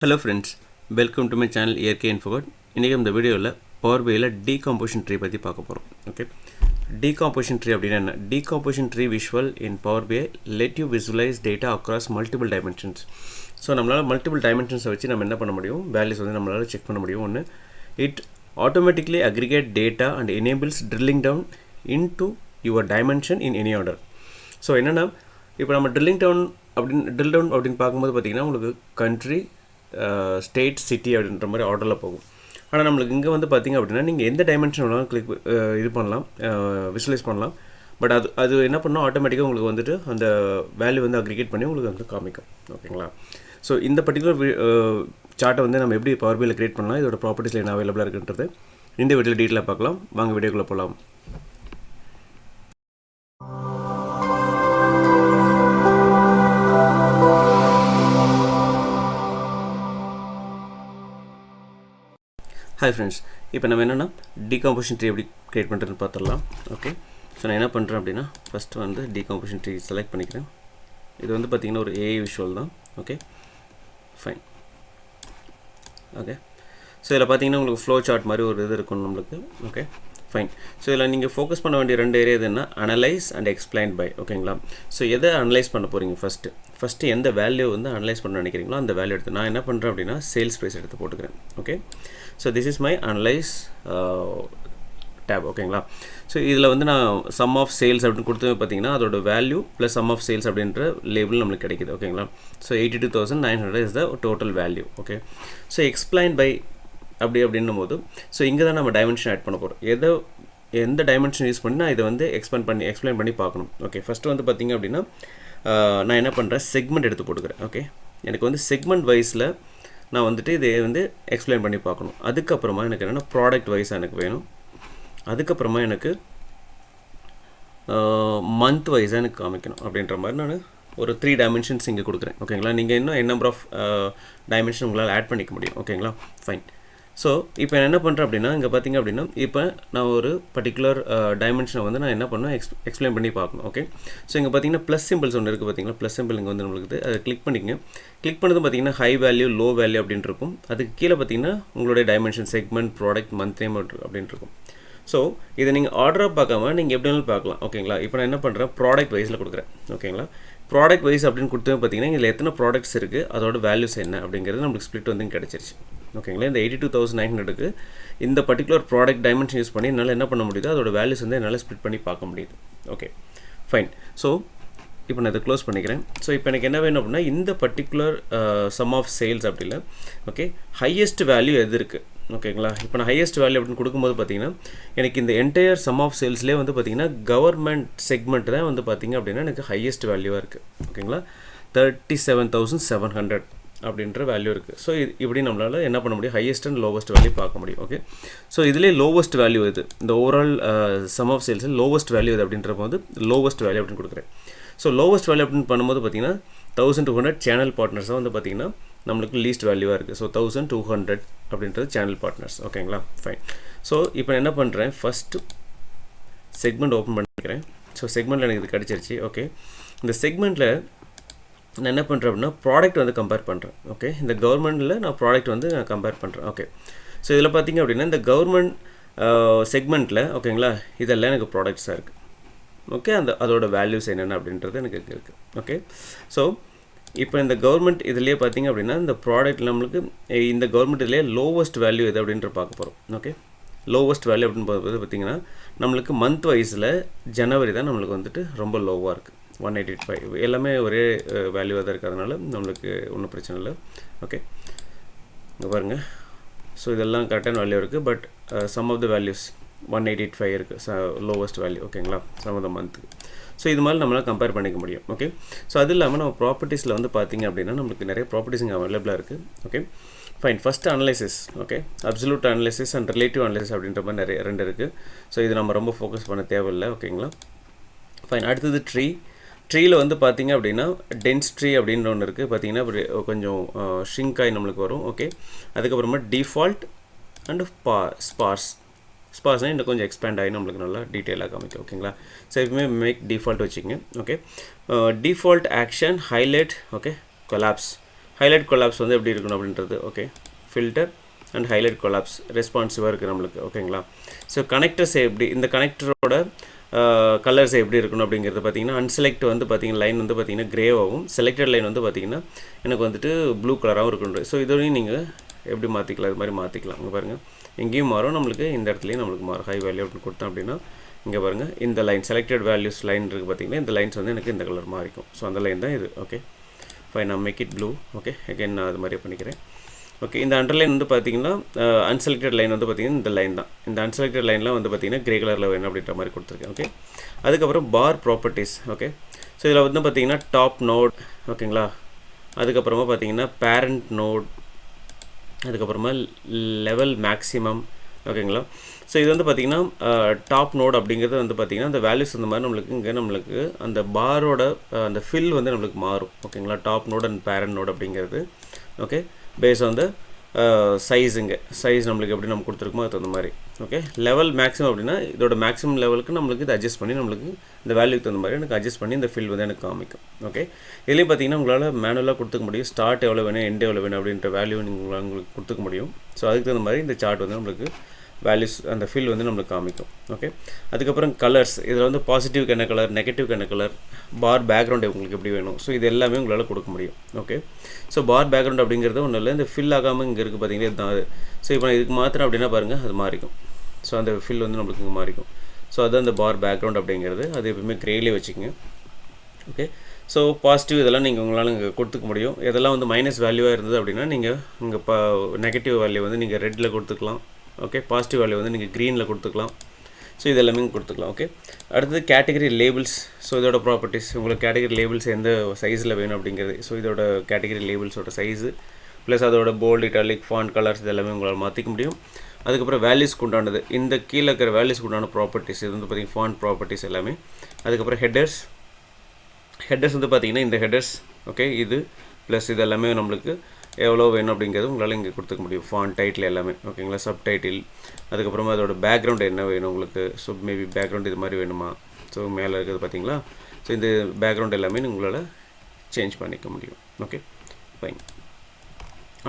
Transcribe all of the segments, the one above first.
Hello friends, welcome to my channel ERK Infoword. இன்னைக்கு இந்த வீடியோவில் PowerBI-ல Decomposition Tree பற்றி பார்க்க போகிறோம். ஓகே, Decomposition Tree அப்படின்னா என்ன? Decomposition Tree visual in PowerBI let you visualize data across multiple dimensions. So நம்மளால் மல்டிபிள் டைமென்ஷன்ஸை வச்சு நம்ம என்ன பண்ண முடியும்? வேல்யூஸ் வந்து நம்மளால் செக் பண்ண முடியும். ஒன்று, it automatically aggregate data and enables drilling down into your dimension in any order. So என்னென்னா, இப்போ நம்ம ட்ரில் டவுன் அப்படின்னு பார்க்கும்போது பார்த்திங்கன்னா உங்களுக்கு கண்ட்ரி, ஸ்டேட், சிட்டி அப்படின்ற மாதிரி ஆர்டரில் போகும். ஆனால் நம்மளுக்கு இங்கே வந்து பார்த்திங்க அப்படின்னா நீங்கள் எந்த டைமென்ஷன் வேணாலும் இது பண்ணலாம், விசுவலைஸ் பண்ணலாம். பட் அது என்ன பண்ணால் ஆட்டோமேட்டிக்காக உங்களுக்கு வந்துட்டு அந்த வேல்யூ வந்து அக்ரிகேட் பண்ணி உங்களுக்கு வந்து காமிக்கும். ஓகேங்களா? ஸோ இந்த பர்டிகுலர் சார்ட்டை வந்து நம்ம எப்படி PowerBI-ல கிரியேட் பண்ணலாம், இதோட ப்ராப்பர்ட்டிஸில் என்ன அவைலபிளாக இருக்குன்றது இந்த வீடியோவில் டீட்டெயிலாக பார்க்கலாம். வாங்க வீடியோக்குள்ளே போகலாம். ஹாய் ஃப்ரெண்ட்ஸ், இப்போ நம்ம என்னென்னா Decomposition Tree எப்படி க்ரியேட் பண்ணுறதுன்னு பார்த்துடலாம். ஓகே, ஸோ நான் என்ன பண்ணுறேன் அப்படின்னா ஃபஸ்ட்டு வந்து Decomposition Tree செலக்ட் பண்ணிக்கிறேன். இது வந்து பார்த்திங்கன்னா ஒரு AI விஷுவல் தான். Okay, fine. ஓகே, ஸோ இதில் பார்த்தீங்கன்னா உங்களுக்கு ஃப்ளோ சார்ட் மாதிரி ஒரு இது இருக்கும் நம்மளுக்கு. Okay, fine. ஸோ இதில் நீங்கள் ஃபோக்கஸ் பண்ண வேண்டிய ரெண்டு ஏரியா எதுன்னா அனலைஸ் அண்ட் எக்ஸ்பிளைன் பை. ஓகேங்களா? ஸோ எதை அனலைஸ் பண்ண போகிறீங்க? ஃபஸ்ட்டு எந்த வேல்யூ வந்து அனலைஸ் பண்ண நினைக்கிறீங்களோ அந்த வேல்யூ எடுத்து நான் என்ன பண்ணுறேன் அப்படின்னா சேல்ஸ் ப்ரைஸ் எடுத்து போட்டுக்கிறேன். Okay, so this is my analyse tab. ஓகேங்களா? ஸோ இதில் வந்து நான் சம் ஆஃப் சேல்ஸ் அப்படின்னு கொடுத்து பார்த்தீங்கன்னா அதோட value plus sum of sales அப்படின்ற லேபிள் நம்மளுக்கு கிடைக்குது. ஓகேங்களா? So 82,900 is the total value. Okay, so explain by அப்படின்னும் போது ஸோ இங்கே தான் நம்ம டைமென்ஷன் ஆட் பண்ண போகிறோம். எந்த டைமென்ஷன் யூஸ் பண்ணி நான் இதை வந்து எக்ஸ்பிளைன் பண்ணி பார்க்கணும். ஓகே, ஃபஸ்ட்டு வந்து பார்த்திங்க அப்படின்னா நான் என்ன பண்ணுறேன், செக்மெண்ட் எடுத்து போட்டுக்கிறேன். ஓகே, எனக்கு வந்து செக்மெண்ட் வைஸில் நான் வந்துட்டு இதை வந்து எக்ஸ்பிளைன் பண்ணி பார்க்கணும். அதுக்கப்புறமா எனக்கு என்னென்னா ப்ராடக்ட் வைஸாக எனக்கு வேணும். அதுக்கப்புறமா எனக்கு மந்த் வைஸாக எனக்கு காமிக்கணும். அப்படின்ற மாதிரி நான் ஒரு 3 டைமென்ஷன்ஸ் இங்கே கொடுக்குறேன். ஓகேங்களா? நீங்கள் இன்னும் நம்பர் ஆஃப் டைமென்ஷன் உங்களால் ஆட் பண்ணிக்க முடியும். ஓகேங்களா? ஃபைன். ஸோ இப்போ நான் என்ன பண்ணுறேன் அப்படின்னா இங்கே பார்த்திங்க அப்படின்னா இப்போ நான் ஒரு பர்டிகுலர் டைமென்ஷனை வந்து நான் என்ன பண்ணேன் எக்ஸ்பிளைன் பண்ணி பார்க்கணும். ஓகே, ஸோ இங்கே பார்த்தீங்கன்னா ப்ளஸ் சிம்பிள்ஸ் ஒன்று இருக்குது. பார்த்தீங்களா? ப்ளஸ் சிம்பிள் இங்கே வந்து நம்மளுக்கு அதை கிளிக் பண்ணிக்கங்க. கிளிக் பண்ணது பார்த்தீங்கன்னா ஹை வேல்யூ, லோ வேல்யூ அப்படின்ட்டு இருக்கும். அதுக்கு கீழே பார்த்தீங்கன்னா உங்களுடைய dimension, segment, product, month name அப்படின்ட்டு இருக்கும். ஸோ இதை நீங்கள் ஆர்டராக பார்க்காம நீங்கள் எப்படி வேணாலும் பார்க்கலாம். ஓகேங்களா? இப்போ நான் என்ன பண்ணுறேன், ப்ராடக்ட் வைஸில் கொடுக்குறேன். ஓகேங்களா? ப்ராடக்ட் வைஸ் அப்படின்னு கொடுத்து பார்த்தீங்கன்னா இதில் எத்தனை ப்ராடக்ட்ஸ் இருக்குது, அதோட வேல்யூஸ் என்ன அப்படிங்கிறது நம்மளுக்கு ஸ்ப்ளிட் வந்து கிடச்சிருச்சு. ஓகேங்களா? இந்த 82,900க்கு இந்த பர்டிகுலர் ப்ராடக்ட் டைமென்ஷன் யூஸ் பண்ணி என்னால் என்ன பண்ண முடியுது, அதோட வேல்யூஸ் வந்து என்னால் ஸ்ப்ளிட் பண்ணி பார்க்க முடியுது. Okay, fine. ஸோ இப்போ நான் இதை க்ளோஸ் பண்ணிக்கிறேன். ஸோ இப்போ எனக்கு என்ன வேணும் அப்படின்னா இந்த பர்டிகுலர் சம் ஆஃப் சேல்ஸ் அப்படி இல்லை. ஓகே, ஹையஸ்ட் வேல்யூ எது இருக்குது? ஓகேங்களா? இப்போ நான் ஹையஸ்ட் வேல்யூ அப்படின்னு கொடுக்கும்போது பார்த்தீங்கன்னா எனக்கு இந்த என்டையர் சம் ஆஃப் சேல்ஸ்லேயே வந்து பார்த்திங்கன்னா கவர்மெண்ட் செக்மெண்ட் தான் வந்து பார்த்திங்க அப்படின்னா எனக்கு ஹையஸ்ட் வேல்யூவாக இருக்குது. ஓகேங்களா? 37,700 அப்படின்ற வேல்யூ இருக்குது. ஸோ இப்படி நம்மளால் என்ன பண்ண முடியும், ஹையஸ்ட் அண்ட் லோவஸ்ட் வேல்யூ பார்க்க முடியும். ஓகே, ஸோ இதிலே லோவஸ்ட் வேல்யூ இது, இந்த ஓவரால் சம் ஆஃப் சேல்ஸில் லோவஸ்ட் வேல்யூ இது அப்படின்ற போது லோவஸ்ட் வேல்யூ அப்படின்னு கொடுக்குறேன். ஸோ லோவஸ்ட் வேல்யூ அப்படின்னு பண்ணும்போது பார்த்தீங்கன்னா 1200 சேனல் பார்ட்னர்ஸாக வந்து பார்த்திங்கன்னா நம்மளுக்கு லீஸ்ட் வேல்யூவாக இருக்குது. ஸோ 1200 அப்படின்றது சேனல் பார்ட்னர்ஸ். ஓகேங்களா? ஃபைன். ஸோ இப்போ நான் என்ன பண்ணுறேன், ஃபஸ்ட்டு செக்மெண்ட் ஓப்பன் பண்ணிக்கிறேன். ஸோ செக்மெண்ட்டில் எனக்கு இது கிடச்சிருச்சு. ஓகே, இந்த செக்மெண்ட்டில் நான் என்ன பண்ணுறேன் அப்படின்னா ப்ராடக்ட் வந்து கம்பேர் பண்ணுறேன். ஓகே, இந்த கவர்மெண்ட்டில் நான் ப்ராடக்ட் வந்து நான் கம்பேர் பண்ணுறேன். ஓகே, ஸோ இதில் பார்த்திங்க அப்படின்னா இந்த கவர்மெண்ட் செக்மெண்ட்டில் ஓகேங்களா இதெல்லாம் எனக்கு ப்ராடக்ட்ஸாக இருக்குது. ஓகே, அதோட வேல்யூஸ் என்னென்ன அப்படின்றது எனக்கு இருக்குது. ஓகே, ஸோ இப்போ இந்த கவர்மெண்ட் இதுலேயே பார்த்திங்க அப்படின்னா இந்த ப்ராடக்ட் நம்மளுக்கு இந்த கவர்மெண்ட் இதுலேயே லோவஸ்ட் வேல்யூ எது அப்படின்ற பார்க்க போகிறோம். ஓகே, லோவஸ்ட் வேல்யூ அப்படின்னு பார்க்கும்போது பார்த்திங்கன்னா நம்மளுக்கு மந்த் வைஸில் ஜனவரி தான் நம்மளுக்கு வந்துட்டு ரொம்ப லோவாக இருக்குது. 185 எல்லாமே ஒரே வேல்யூவாக தான் இருக்கிறதுனால நம்மளுக்கு ஒன்றும் பிரச்சனை இல்லை. ஓகே, இங்கே பாருங்கள். ஸோ இதெல்லாம் கரெக்டான வேல்யூ இருக்குது. But sum of the values 185 இருக்குது லோவஸ்ட் வேல்யூ. ஓகேங்களா? சம் ஆஃப் த மந்த்துக்கு. ஸோ இது மாதிரி நம்மளால் கம்பேர் பண்ணிக்க முடியும். ஓகே, ஸோ அது இல்லாமல் நம்ம ப்ராப்பர்ட்டிஸில் வந்து பார்த்திங்க அப்படின்னா நம்மளுக்கு நிறைய ப்ராப்பர்ட்டிஸ் இங்கே அவைலபிளாக இருக்குது. Okay, fine. First analysis. Okay, absolute analysis and relative analysis அப்படின்ற மாதிரி நிறைய 2 இருக்குது. ஸோ இது நம்ம ரொம்ப ஃபோக்கஸ் பண்ண தேவையில்லை. ஓகேங்களா? ஃபைன். அடுத்தது ட்ரீயில் வந்து பார்த்திங்க அப்படின்னா டென்ஸ் ட்ரீ அப்படின்ற ஒன்று இருக்குது. பார்த்திங்கன்னா கொஞ்சம் ஷ்ரிங்க் ஆகி நம்மளுக்கு வரும். ஓகே, அதுக்கப்புறமா டிஃபால்ட் அண்ட் ஸ்பார்ஸ்னால் இன்னும் கொஞ்சம் எக்ஸ்பேண்ட் ஆகி நம்மளுக்கு நல்லா டீட்டெயிலாக காமிக்கும். ஓகேங்களா? ஸோ எப்பவுமே மேக் டிஃபால்ட் வச்சுக்கோங்க. Okay, default action highlight. Okay, collapse highlight collapse வந்து எப்படி இருக்கணும் அப்படின்றது okay filter and highlight collapse ரெஸ்பான்சிவாக இருக்குது நம்மளுக்கு ஓகேங்களா ஸோ கனெக்டர்ஸ் எப்படி இந்த கனெக்டரோட கலர்ஸ் எப்படி இருக்கணும் அப்படிங்கிறது பார்த்தீங்கன்னா அன்செலக்ட் வந்து பார்த்தீங்கன்னா லைன் வந்து பார்த்தீங்கன்னா கிரேவாகவும் செலக்டட் லைன் வந்து பார்த்தீங்கன்னா எனக்கு வந்துட்டு ப்ளூ கலராகவும் இருக்கணும் ஸோ இதோடையும் நீங்கள் எப்படி மாற்றிக்கலாம் இது மாதிரி மாற்றிக்கலாம் இங்கே பாருங்கள் எங்கேயும் மாறும் நம்மளுக்கு இந்த இடத்துலையும் நம்மளுக்கு மாறும் ஹை வேல்யூ அப்படி கொடுத்தோம் அப்படின்னா இங்கே பாருங்கள் இந்த லைன் செலக்டட் வேல்யூஸ் லைன் இருக்குது பார்த்தீங்கன்னா இந்த லைன்ஸ் வந்து எனக்கு இந்த கலர் மாறிக்கும் ஸோ அந்த லைன் தான் இது ஓகே ஃபைன் நான் make it blue okay again நான் அது மாதிரியே பண்ணிக்கிறேன் ஓகே இந்த அண்டர்லைன் வந்து பார்த்தீங்கன்னா அன்செலக்டட் லைன் வந்து பார்த்தீங்கன்னா இந்த லைன் தான் இந்த அன்செலக்டட் லைன்லாம் வந்து பார்த்தீங்கன்னா கிரே கலரில் வேணும் அப்படின்ற மாதிரி கொடுத்துருக்கேன் ஓகே அதுக்கப்புறம் பார் ப்ராப்பர்ட்டிஸ் ஓகே ஸோ இதில் வந்து பார்த்தீங்கன்னா டாப் நோட் ஓகேங்களா அதுக்கப்புறமா பார்த்தீங்கன்னா பேரண்ட் நோட் அதுக்கப்புறமா லெவல் மேக்ஸிமம் ஓகேங்களா ஸோ இது வந்து பார்த்திங்கன்னா டாப் நோட் அப்படிங்கிறது வந்து பார்த்திங்கன்னா அந்த வேல்யூஸ் இந்த மாதிரி நம்மளுக்கு இங்கே நம்மளுக்கு அந்த பாரோட அந்த ஃபில் வந்து நம்மளுக்கு மாறும் ஓகேங்களா top node and parent node அப்படிங்கிறது ஓகே பேஸ் ஆன் த சைஸுங்க சைஸ் நம்மளுக்கு எப்படி நம்ம கொடுத்துருக்கோமோ அது தகுந்த மாதிரி ஓகே லெவல் மேக்ஸிமம் அப்படின்னா இதோட மேக்ஸிமம் லெவலுக்கு நம்மளுக்கு இது அட்ஜஸ்ட் பண்ணி நம்மளுக்கு இந்த வேல்யூக்கு தகுந்த மாதிரி எனக்கு அட்ஜஸ்ட் பண்ணி இந்த ஃபில் வந்து எனக்கு காமிக்கும் ஓகே இதுலேயும் பார்த்தீங்கன்னா உங்களால் மேனுவலாக கொடுத்துக்க முடியும் ஸ்டார்ட் எவ்வளோ வேணும் எண்ட் எவ்வளோ வேணும் அப்படின்ற வேல்யூ நீங்கள் உங்களுக்கு கொடுத்துக்க முடியும் ஸோ அதுக்கு தகுந்த மாதிரி இந்த சார்ட் வந்து நம்மளுக்கு வேல்யூஸ் அந்த ஃபில் வந்து நம்மளுக்கு காமிக்கும் ஓகே அதுக்கப்புறம் கலர்ஸ் இதில் வந்து பாசிட்டிவ்க்கு என்ன கலர் நெகட்டிவ்க்கு என்ன கலர் பார் பேக்ரவுண்ட் உங்களுக்கு எப்படி வேணும் ஸோ இது எல்லாமே உங்களால் கொடுக்க முடியும் ஓகே ஸோ பார் பேக்ரவுண்ட் அப்படிங்கிறது ஒன்றும் இல்லை இந்த ஃபில் ஆகாமல் இங்கே இருக்குது பார்த்தீங்கன்னா இதுதான் அது ஸோ இப்போ நான் இதுக்கு மாத்திரம் அப்படின்னா பாருங்கள் அது மாறிக்கும் ஸோ அந்த ஃபில் வந்து நம்மளுக்கு இங்கே மாறிக்கும் ஸோ அதுதான் இந்த பார் பேக்ரவுண்ட் அப்படிங்கிறது அது எப்பவுமே கிரேலே வச்சுக்கோங்க ஓகே ஸோ பாசிட்டிவ் இதெல்லாம் நீங்கள் உங்களால் இங்கே கொடுத்துக்க முடியும் இதெல்லாம் வந்து மைனஸ் வேல்யூவாக இருந்தது அப்படின்னா நீங்கள் இங்கே நெகட்டிவ் வேல்யூ வந்து நீங்கள் ரெட்டில் கொடுத்துக்கலாம் ஓகே பாசிட்டிவ் வேல்யூ வந்து நீங்கள் க்ரீனில் கொடுத்துக்கலாம் ஸோ இது எல்லாமே கொடுத்துக்கலாம் ஓகே அடுத்தது கேட்டகரி லேபிள்ஸ் ஸோ இதோட ப்ராப்பர்ட்டிஸ் உங்களுக்கு கேட்டகரி லேபிள்ஸ் எந்த சைஸில் வேணும் அப்படிங்கிறது ஸோ இதோட கேட்டகரி லேபிள்ஸோட சைஸு ப்ளஸ் அதோட போல்ட் இட்டாலிக் ஃபாண்ட் கலர்ஸ் இது எல்லாமே உங்களால் மாற்றிக்க முடியும் அதுக்கப்புறம் வேல்யூஸ்க்கு உண்டானது இந்த கீழே இருக்கிற வேல்யூஸ்க்கு உண்டான ப்ராப்பர்ட்டிஸ் இது வந்து பார்த்திங்கன்னா ஃபாண்ட் ப்ராப்பர்ட்டிஸ் எல்லாமே அதுக்கப்புறம் ஹெட்டர்ஸ் வந்து பார்த்திங்கன்னா இந்த ஹெட்டர்ஸ் ஓகே இது ப்ளஸ் இது எல்லாமே நம்மளுக்கு எவ்வளோ வேணும் அப்படிங்கிறது உங்களால் இங்கே கொடுத்துக்க முடியும் ஃபாண்ட் டைட்டில் எல்லாமே ஓகேங்களா சப் டைட்டில் அதுக்கப்புறமா அதோட பேக்ரவுண்ட் என்ன வேணும் உங்களுக்கு ஸோ மேபி பேக்ரவுண்ட் இது மாதிரி வேணுமா ஸோ மேலே இருக்கிறது பார்த்தீங்களா ஸோ இந்த பேக்ரவுண்ட் எல்லாமே உங்களால் சேஞ்ச் பண்ணிக்க முடியும் ஓகே ஃபைன்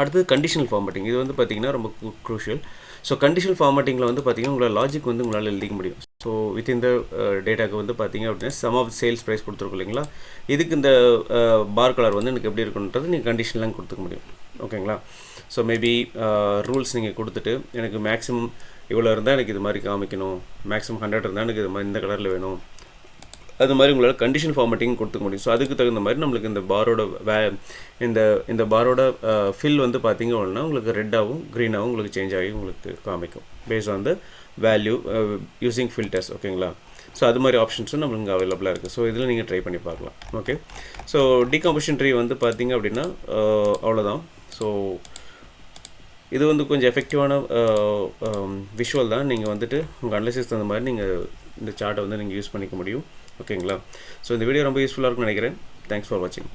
அடுத்தது கண்டிஷனல் ஃபார்மேட்டிங் இது வந்து பார்த்திங்கன்னா ரொம்ப க்ரூஷியல் ஸோ கண்டிஷனல் ஃபார்மேட்டிங்கில் வந்து பார்த்திங்கன்னா உங்களால் லாஜிக் வந்து உங்களால் எழுதிக்க முடியும் ஸோ வித் இந்த டேட்டாக்கு வந்து பார்த்திங்க அப்படின்னா சம் ஆஃப் சேல்ஸ் ப்ரைஸ் கொடுத்துருக்கோம் இல்லைங்களா இதுக்கு இந்த பார் கலர் வந்து எனக்கு எப்படி இருக்குன்றது நீங்கள் கண்டிஷன்லாம் கொடுத்துக்க முடியும் ஓகேங்களா ஸோ மேபி ரூல்ஸ் நீங்கள் கொடுத்துட்டு எனக்கு மேக்ஸிமம் இவ்வளோ இருந்தால் எனக்கு இது மாதிரி காமிக்கணும் மேக்ஸிமம் 100 இருந்தால் எனக்கு இது மாதிரி இந்த கலரில் வேணும் அது மாதிரி உங்களால் கண்டிஷன் ஃபார்மேட்டிங் கொடுத்துக்க முடியும் ஸோ அதுக்கு தகுந்த மாதிரி நம்மளுக்கு இந்த பாரோட இந்த பாரோட ஃபில் வந்து பார்த்திங்க அப்படின்னா உங்களுக்கு ரெட்டாகவும் க்ரீனாகவும் உங்களுக்கு சேஞ்ச் ஆகி உங்களுக்கு காமிக்கும் based on the value using filters ஓகேங்களா ஸோ அது மாதிரி ஆப்ஷன்ஸும் நம்மளுக்கு இங்கே அவைலபிளாக இருக்குது ஸோ இதில் நீங்கள் ட்ரை பண்ணி பார்க்கலாம் ஓகே ஸோ டீகம்போசிஷன் ட்ரீ வந்து பார்த்திங்க அப்படின்னா அவ்வளோதான் ஸோ இது வந்து கொஞ்சம் எஃபெக்டிவான விஷுவல் தான் நீங்கள் வந்துட்டு உங்கள் அனலைசிஸ் தகுந்த மாதிரி நீங்கள் இந்த சார்ட்டை வந்து நீங்கள் யூஸ் பண்ணிக்க முடியும் ஓகேங்களா ஸோ இந்த வீடியோ ரொம்ப யூஸ்ஃபுல்லாக இருக்கும்னு நினைக்கிறேன் தேங்க்ஸ் ஃபார் வாட்சிங்